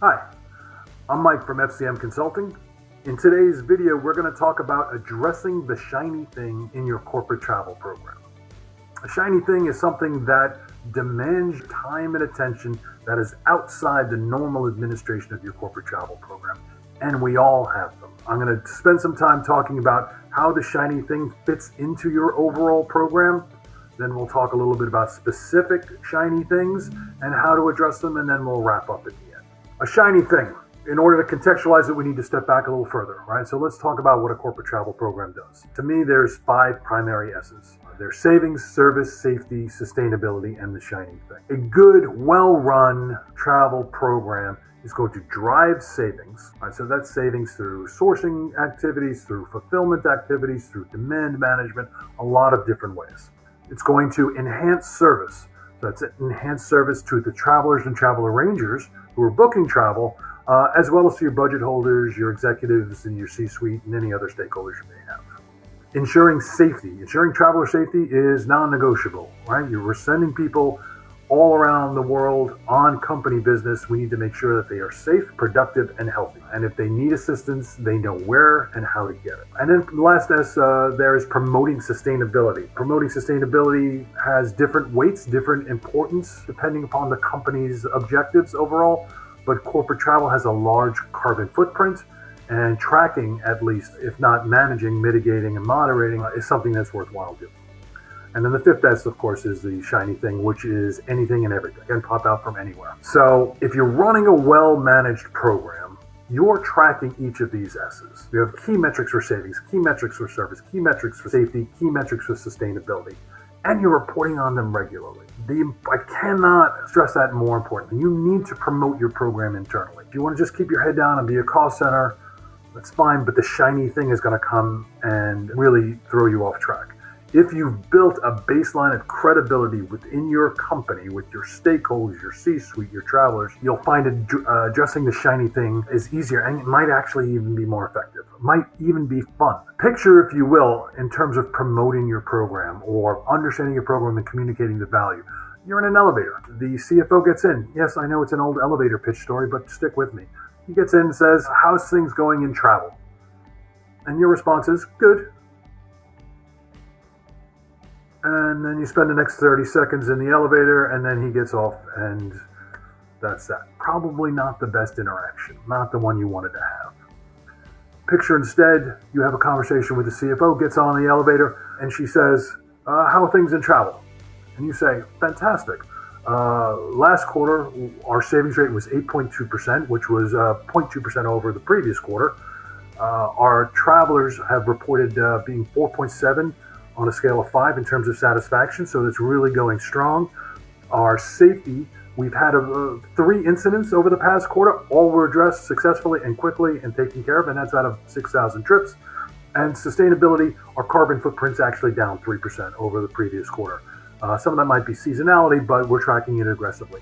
Hi, I'm Mike from FCM Consulting. In today's video, we're going to talk about addressing the shiny thing in your corporate travel program. A shiny thing is something that demands time and attention that is outside the normal administration of your corporate travel program, and we all have them. I'm going to spend some time talking about how the shiny thing fits into your overall program. Then we'll talk a little bit about specific shiny things and how to address them, and then we'll wrap up at the end. A shiny thing. In order to contextualize it, we need to step back a little further, right? So let's talk about what a corporate travel program does. To me, there's 5 primary S's. There's savings, service, safety, sustainability, and the shiny thing. A good, well-run travel program is going to drive savings. Right? So that's savings through sourcing activities, through fulfillment activities, through demand management, a lot of different ways. It's going to enhance service. So that's enhanced service to the travelers and travel arrangers who are booking travel, as well as to your budget holders, your executives, and your C-suite, and any other stakeholders you may have. Ensuring safety. Ensuring traveler safety is non-negotiable, right? We're sending people all around the world on company business. We need to make sure that they are safe, productive, and healthy. And if they need assistance, they know where and how to get it. And then the last S there is promoting sustainability. Promoting sustainability has different weights, different importance, depending upon the company's objectives overall. But corporate travel has a large carbon footprint, and tracking, at least, if not managing, mitigating, and moderating, is something that's worthwhile doing. And then the 5th S, of course, is the shiny thing, which is anything and everything. It can pop out from anywhere. So if you're running a well-managed program, you're tracking each of these S's. You have key metrics for savings, key metrics for service, key metrics for safety, key metrics for sustainability, and you're reporting on them regularly. I cannot stress that more importantly. You need to promote your program internally. If you want to just keep your head down and be a cost center, that's fine, but the shiny thing is going to come and really throw you off track. If you've built a baseline of credibility within your company, with your stakeholders, your C-suite, your travelers, you'll find addressing the shiny thing is easier, and it might actually even be more effective. It might even be fun. Picture, if you will, in terms of promoting your program or understanding your program and communicating the value. You're in an elevator. The CFO gets in. Yes, I know it's an old elevator pitch story, but stick with me. He gets in and says, "How's things going in travel?" And your response is, "Good." And then you spend the next 30 seconds in the elevator, and then he gets off, and that's that. Probably not the best interaction, not the one you wanted to have. Picture instead, you have a conversation with the CFO, gets on the elevator, and she says, "How are things in travel?" And you say, "Fantastic. Last quarter, our savings rate was 8.2%, which was 0.2% over the previous quarter. Our travelers have reported being 4.7 on a scale of 5 in terms of satisfaction, so it's really going strong. Our safety, we've had 3 incidents over the past quarter. All were addressed successfully and quickly and taken care of, and that's out of 6,000 trips. And sustainability, our carbon footprint's actually down 3% over the previous quarter. Some of that might be seasonality, but we're tracking it aggressively.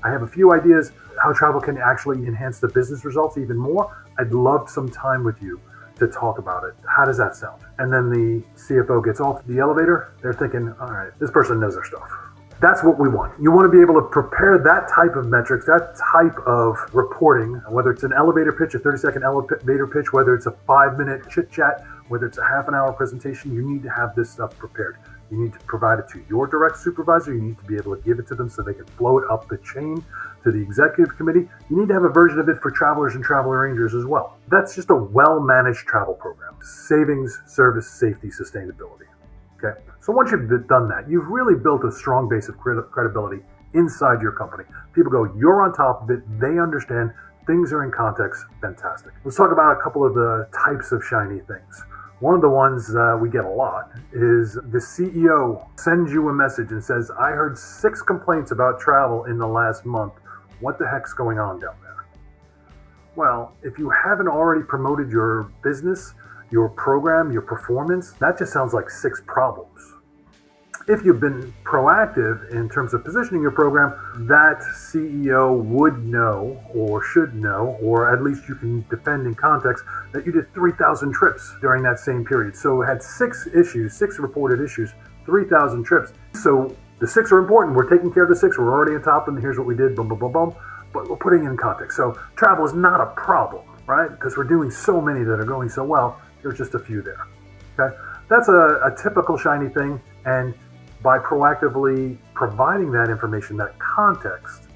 I have a few ideas how travel can actually enhance the business results even more. I'd love some time with you to talk about it. How does that sound?" And then the CFO gets off the elevator. They're thinking, all right, this person knows their stuff. That's what we want. You want to be able to prepare that type of metrics, that type of reporting, whether it's an elevator pitch, a 30-second elevator pitch, whether it's a 5-minute chit-chat, whether it's a half-an-hour presentation. You need to have this stuff prepared. You need to provide it to your direct supervisor. You need to be able to give it to them so they can flow it up the chain to the executive committee. You need to have a version of it for travelers and travel arrangers as well. That's just a well-managed travel program. Savings, service, safety, sustainability. Okay. So once you've done that, you've really built a strong base of credibility inside your company. People go, "You're on top of it." They understand. Things are in context. Fantastic. Let's talk about a couple of the types of shiny things. One of the ones we get a lot is the CEO sends you a message and says, "I heard 6 complaints about travel in the last month. What the heck's going on down there?" Well, if you haven't already promoted your business, your program, your performance, that just sounds like 6 problems. If you've been proactive in terms of positioning your program, that CEO would know or should know, or at least you can defend in context, that you did 3,000 trips during that same period. So it had 6 issues, 6 reported issues, 3,000 trips. So the 6 are important. We're taking care of the 6. We're already on top, and here's what we did, boom, boom, boom, boom. but we're putting it in context. So travel is not a problem, right? Because we're doing so many that are going so well, there's just a few there, okay? That's a typical shiny thing, and by proactively providing that information, that context,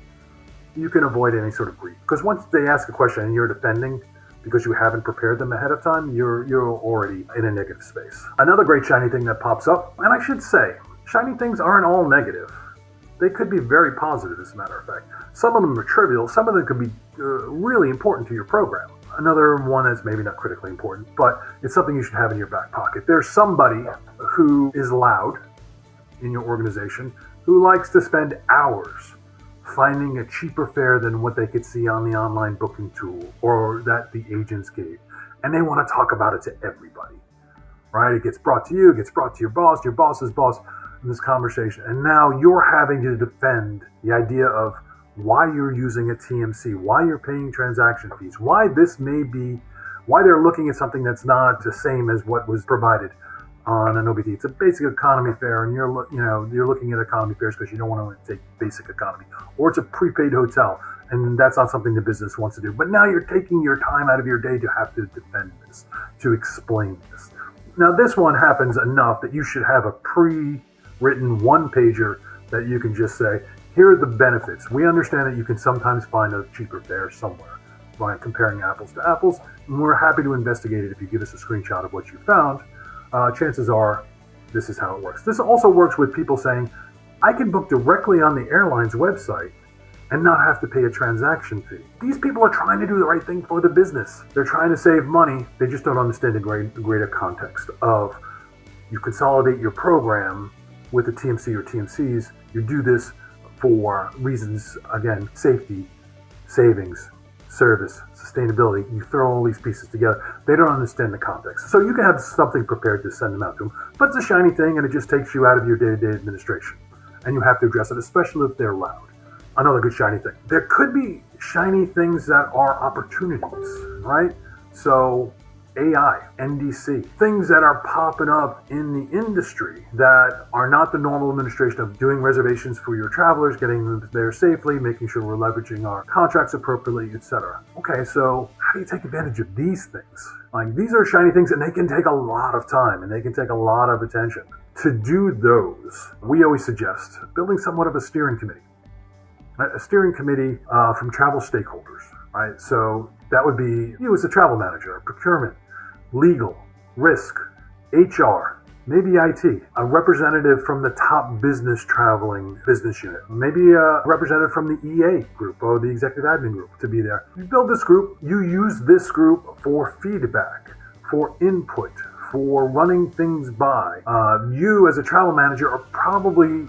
you can avoid any sort of grief. Because once they ask a question and you're defending because you haven't prepared them ahead of time, you're already in a negative space. Another great shiny thing that pops up, and I should say, shiny things aren't all negative. They could be very positive, as a matter of fact. Some of them are trivial. Some of them could be really important to your program. Another one is maybe not critically important, but it's something you should have in your back pocket. There's somebody who is loud in your organization who likes to spend hours finding a cheaper fare than what they could see on the online booking tool or that the agents gave. And they want to talk about it to everybody, right? It gets brought to you, it gets brought to your boss's boss in this conversation. And now you're having to defend the idea of why you're using a TMC, why you're paying transaction fees, why they're looking at something that's not the same as what was provided on an OBT. It's a basic economy fare, and you're looking at economy fares because you don't want to take basic economy, or it's a prepaid hotel, and that's not something the business wants to do. But now you're taking your time out of your day to have to defend this, to explain this. Now this one happens enough that you should have a pre-written one-pager that you can just say, here are the benefits. We understand that you can sometimes find a cheaper fare somewhere by comparing apples to apples, and we're happy to investigate it if you give us a screenshot of what you found. Chances are this is how it works. This also works with people saying, I can book directly on the airline's website and not have to pay a transaction fee. These people are trying to do the right thing for the business. They're trying to save money. They just don't understand the greater context of you consolidate your program with a TMC or TMCs. You do this for reasons, again, safety, savings, service, sustainability. You throw all these pieces together. They don't understand the context. So you can have something prepared to send them out to them, but it's a shiny thing and it just takes you out of your day-to-day administration. And you have to address it, especially if they're loud. Another good shiny thing. There could be shiny things that are opportunities, right? So AI, NDC, things that are popping up in the industry that are not the normal administration of doing reservations for your travelers, getting them there safely, making sure we're leveraging our contracts appropriately, etc. Okay, so how do you take advantage of these things? Like, these are shiny things and they can take a lot of time and they can take a lot of attention. To do those, we always suggest building somewhat of a steering committee. A steering committee from travel stakeholders, right? So that would be you as a travel manager, procurement, legal, risk, HR, maybe IT, a representative from the top business traveling business unit, maybe a representative from the EA group or the executive admin group to be there. You build this group, you use this group for feedback, for input, for running things by. You as a travel manager are probably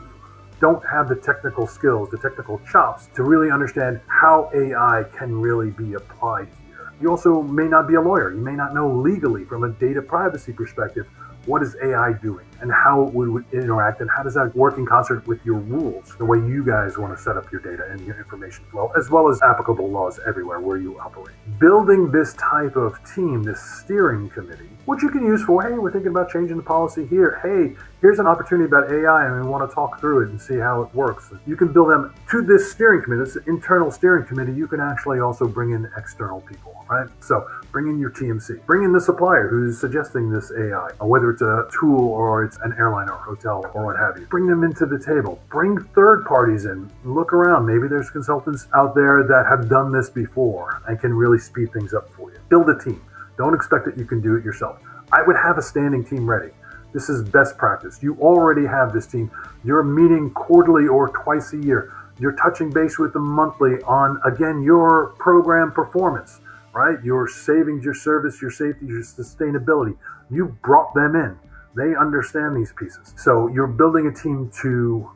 don't have the technical skills, the technical chops to really understand how AI can really be applied here. You also may not be a lawyer. You may not know legally from a data privacy perspective, what is AI doing and how it would interact and how does that work in concert with your rules, the way you guys want to set up your data and your information flow, as well as applicable laws everywhere where you operate. Building this type of team, this steering committee, which you can use for, hey, we're thinking about changing the policy here. Hey, here's an opportunity about AI and we want to talk through it and see how it works. You can build them to this steering committee, this internal steering committee. You can actually also bring in external people, right? So bring in your TMC, bring in the supplier who's suggesting this AI, whether it's a tool or it's an airline or hotel or what have you. Bring them into the table. Bring third parties in. Look around. Maybe there's consultants out there that have done this before and can really speed things up for you. Build a team. Don't expect that you can do it yourself. I would have a standing team ready. This is best practice. You already have this team. You're meeting quarterly or twice a year. You're touching base with them monthly on, again, your program performance, right? Your savings, your service, your safety, your sustainability. You brought them in. They understand these pieces. So you're building a team to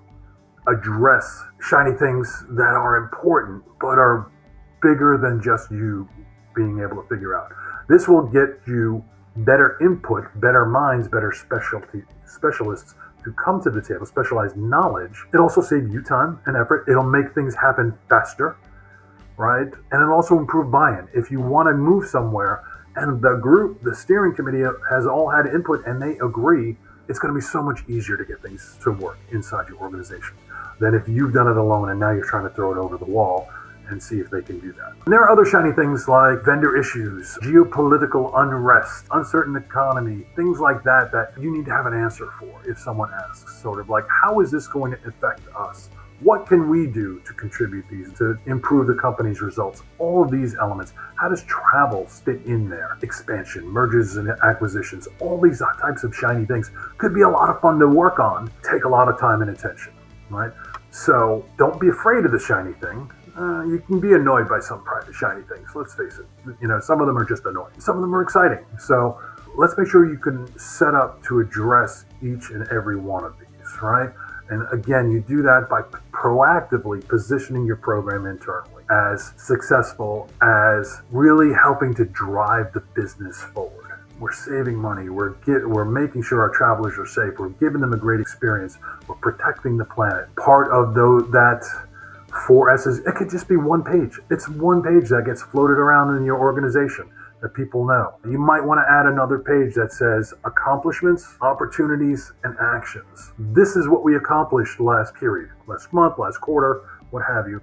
address shiny things that are important, but are bigger than just you being able to figure out. This will get you better input, better minds, better specialists to come to the table, specialized knowledge. It also saves you time and effort. It'll make things happen faster, right? And it'll also improve buy-in. If you want to move somewhere and the group, the steering committee has all had input and they agree, it's going to be so much easier to get things to work inside your organization than if you've done it alone and now you're trying to throw it over the wall and see if they can do that. And there are other shiny things like vendor issues, geopolitical unrest, uncertain economy, things like that that you need to have an answer for if someone asks. Sort of like, how is this going to affect us? What can we do to contribute these to improve the company's results? All of these elements. How does travel fit in there? Expansion, mergers and acquisitions, all these types of shiny things could be a lot of fun to work on, take a lot of time and attention, right? So don't be afraid of the shiny thing. You can be annoyed by some shiny things, let's face it. Some of them are just annoying. Some of them are exciting. So let's make sure you can set up to address each and every one of these, right? And again, you do that by proactively positioning your program internally as successful, as really helping to drive the business forward. We're saving money. We're making sure our travelers are safe. We're giving them a great experience. We're protecting the planet. Part of that 4 S's, it could just be one page. It's one page that gets floated around in your organization that people know. You might want to add another page that says accomplishments, opportunities, and actions. This is what we accomplished last period, last month, last quarter, what have you.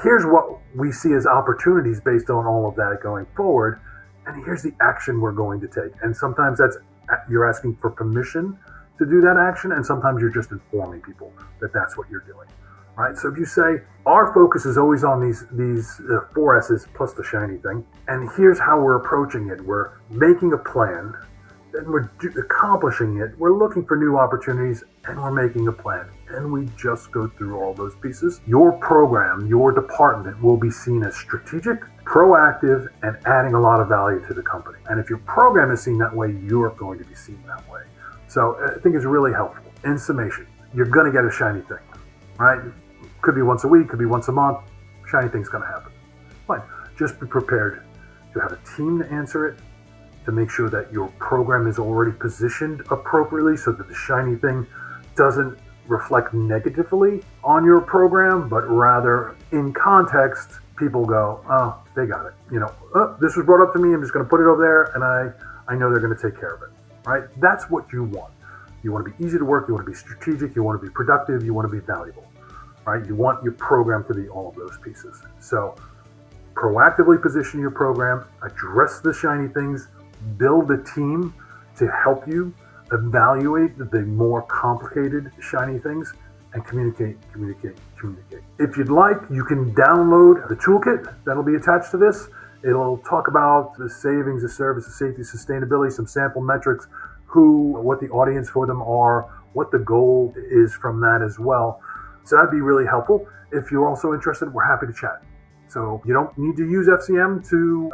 Here's what we see as opportunities based on all of that going forward, and here's the action we're going to take. And sometimes you're asking for permission to do that action, and sometimes you're just informing people that that's what you're doing. Right? So if you say, our focus is always on these 4 S's plus the shiny thing, and here's how we're approaching it. We're making a plan, then we're accomplishing it, we're looking for new opportunities, and we're making a plan. And we just go through all those pieces. Your program, your department will be seen as strategic, proactive, and adding a lot of value to the company. And if your program is seen that way, you're going to be seen that way. So I think it's really helpful. In summation, you're going to get a shiny thing, right? Could be once a week, could be once a month. Shiny thing's going to happen. Fine. Just be prepared to have a team to answer it, to make sure that your program is already positioned appropriately so that the shiny thing doesn't reflect negatively on your program, but rather in context, people go, oh, they got it. This was brought up to me. I'm just going to put it over there, and I know they're going to take care of it. Right? That's what you want. You want to be easy to work. You want to be strategic. You want to be productive. You want to be valuable. Right? You want your program to be all of those pieces. So proactively position your program, address the shiny things, build a team to help you evaluate the more complicated shiny things, and communicate. If you'd like, you can download the toolkit that'll be attached to this. It'll talk about the savings, the service, the safety, sustainability, some sample metrics, what the audience for them are, what the goal is from that as well. So that'd be really helpful. If you're also interested, we're happy to chat. So you don't need to use FCM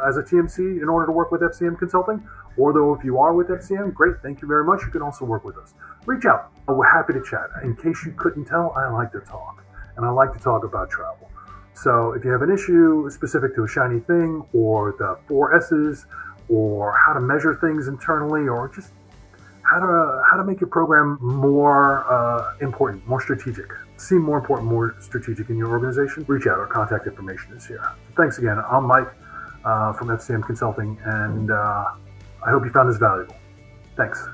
as a TMC in order to work with FCM Consulting. Or though if you are with FCM, great, thank you very much. You can also work with us. Reach out. We're happy to chat. In case you couldn't tell, I like to talk. And I like to talk about travel. So if you have an issue specific to a shiny thing, or the 4 S's, or how to measure things internally, or just how to make your program more important, more strategic, seem more important, more strategic in your organization, reach out. Our contact information is here. So thanks again. I'm Mike from FCM Consulting, and I hope you found this valuable. Thanks.